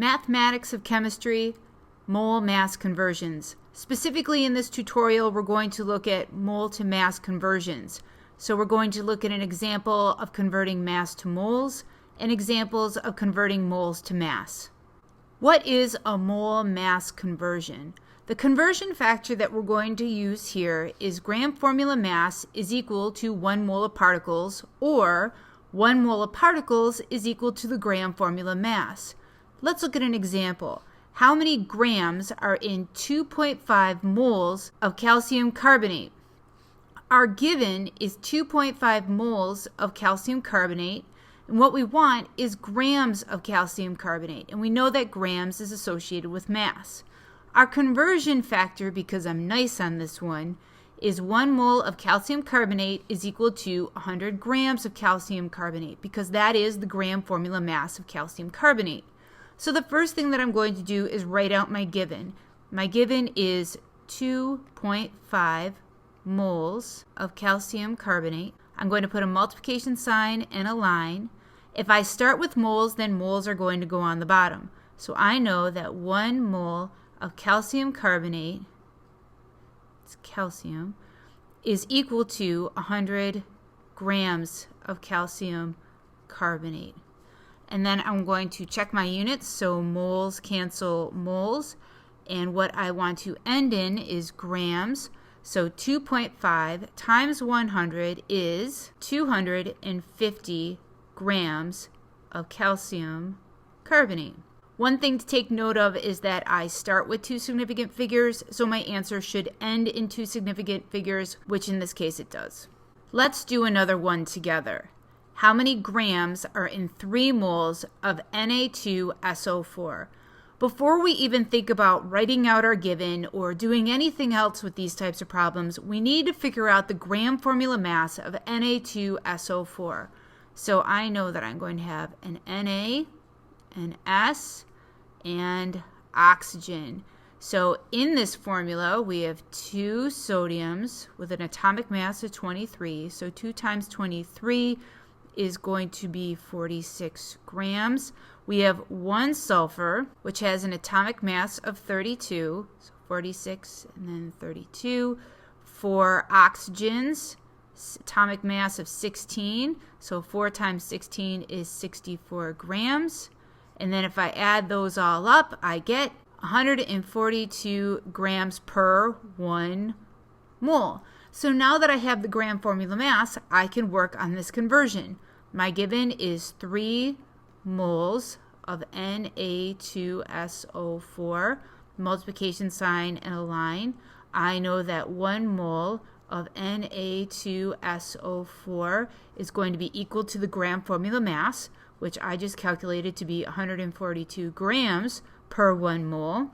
Mathematics of chemistry, mole mass conversions. Specifically in this tutorial, we're going to look at mole to mass conversions. So we're going to look at an example of converting mass to moles and examples of converting moles to mass. What is a mole mass conversion? The conversion factor that we're going to use here is gram formula mass is equal to 1 mole of particles, or 1 mole of particles is equal to the gram formula mass. Let's look at an example. How many grams are in 2.5 moles of calcium carbonate? Our given is 2.5 moles of calcium carbonate, and what we want is grams of calcium carbonate, and we know that grams is associated with mass. Our conversion factor, because I'm nice on this one, is 1 mole of calcium carbonate is equal to 100 grams of calcium carbonate, because that is the gram formula mass of calcium carbonate. So the first thing that I'm going to do is write out my given. My given is 2.5 moles of calcium carbonate. I'm going to put a multiplication sign and a line. If I start with moles, then moles are going to go on the bottom. So I know that 1 mole of calcium carbonate, it's calcium, is equal to 100 grams of calcium carbonate. And then I'm going to check my units, so moles cancel moles, and what I want to end in is grams. So 2.5 times 100 is 250 grams of calcium carbonate. One thing to take note of is that I start with 2 significant figures, so my answer should end in 2 significant figures, which in this case it does. Let's do another one together. How many grams are in 3 moles of Na2SO4? Before we even think about writing out our given or doing anything else with these types of problems, we need to figure out the gram formula mass of Na2SO4. So I know that I'm going to have an Na, an S, and oxygen. So in this formula, we have 2 sodiums with an atomic mass of 23. So 2 times 23 is going to be 46 grams. We have 1 sulfur, which has an atomic mass of 32, so 46 and then 32. 4 oxygens, atomic mass of 16, so 4 times 16 is 64 grams. And then if I add those all up, I get 142 grams per 1 mole. So now that I have the gram formula mass, I can work on this conversion. My given is 3 moles of Na2SO4, multiplication sign and a line. I know that 1 mole of Na2SO4 is going to be equal to the gram formula mass, which I just calculated to be 142 grams per 1 mole.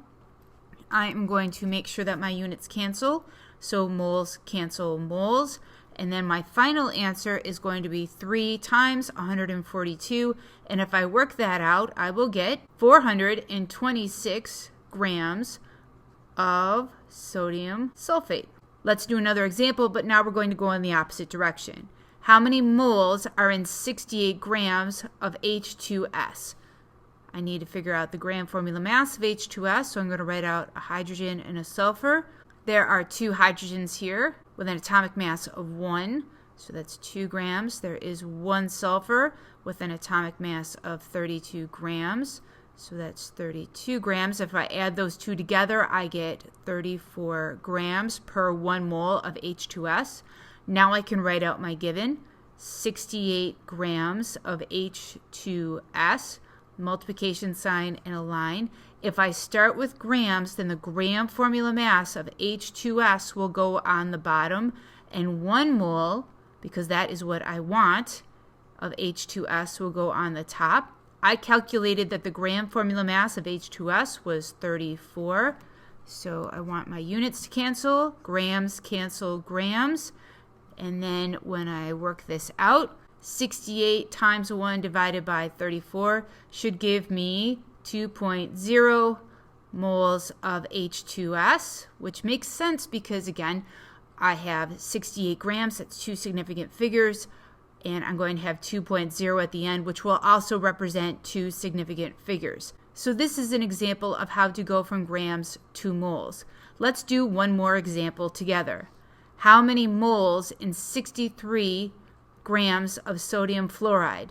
I am going to make sure that my units cancel, so moles cancel moles. And then my final answer is going to be 3 times 142. And if I work that out, I will get 426 grams of sodium sulfate. Let's do another example, but now we're going to go in the opposite direction. How many moles are in 68 grams of H2S? I need to figure out the gram formula mass of H2S, so I'm going to write out a hydrogen and a sulfur. There are 2 hydrogens here with an atomic mass of 1, so that's 2 grams. There is 1 sulfur with an atomic mass of 32 grams, so that's 32 grams. If I add those 2 together, I get 34 grams per 1 mole of H2S. Now I can write out my given, 68 grams of H2S, multiplication sign and a line. If I start with grams, then the gram formula mass of H2S will go on the bottom, and 1 mole, because that is what I want, of H2S will go on the top. I calculated that the gram formula mass of H2S was 34, so I want my units to cancel. Grams cancel grams, and then when I work this out, 68 times 1 divided by 34 should give me 2.0 moles of H2S, which makes sense because, again, I have 68 grams, that's 2 significant figures, and I'm going to have 2.0 at the end, which will also represent 2 significant figures. So this is an example of how to go from grams to moles. Let's do one more example together. How many moles in 63 grams of sodium fluoride?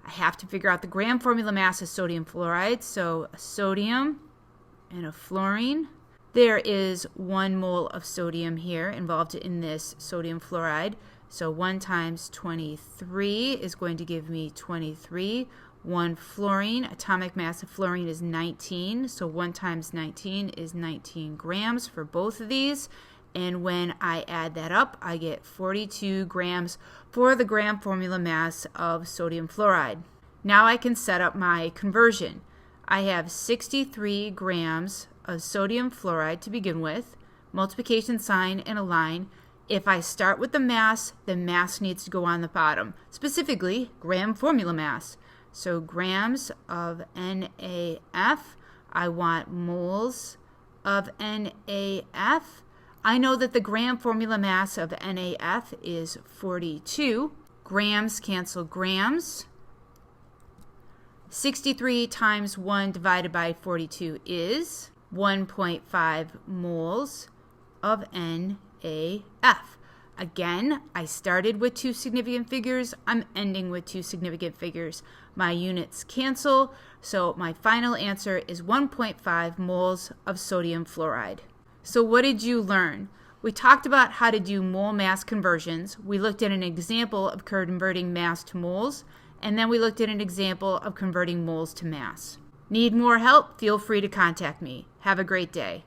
I have to figure out the gram formula mass of sodium fluoride. So a sodium and a fluorine. There is 1 mole of sodium here involved in this sodium fluoride. So 1 times 23 is going to give me 23. 1 fluorine, atomic mass of fluorine is 19. So 1 times 19 is 19 grams for both of these. And when I add that up, I get 42 grams for the gram formula mass of sodium fluoride. Now I can set up my conversion. I have 63 grams of sodium fluoride to begin with, multiplication sign and a line. If I start with the mass needs to go on the bottom, specifically gram formula mass. So grams of NaF, I want moles of NaF. I know that the gram formula mass of NaF is 42. Grams cancel grams. 63 times 1 divided by 42 is 1.5 moles of NaF. Again, I started with 2 significant figures. I'm ending with 2 significant figures. My units cancel, so my final answer is 1.5 moles of sodium fluoride. So what did you learn? We talked about how to do mole mass conversions. We looked at an example of converting mass to moles, and then we looked at an example of converting moles to mass. Need more help? Feel free to contact me. Have a great day.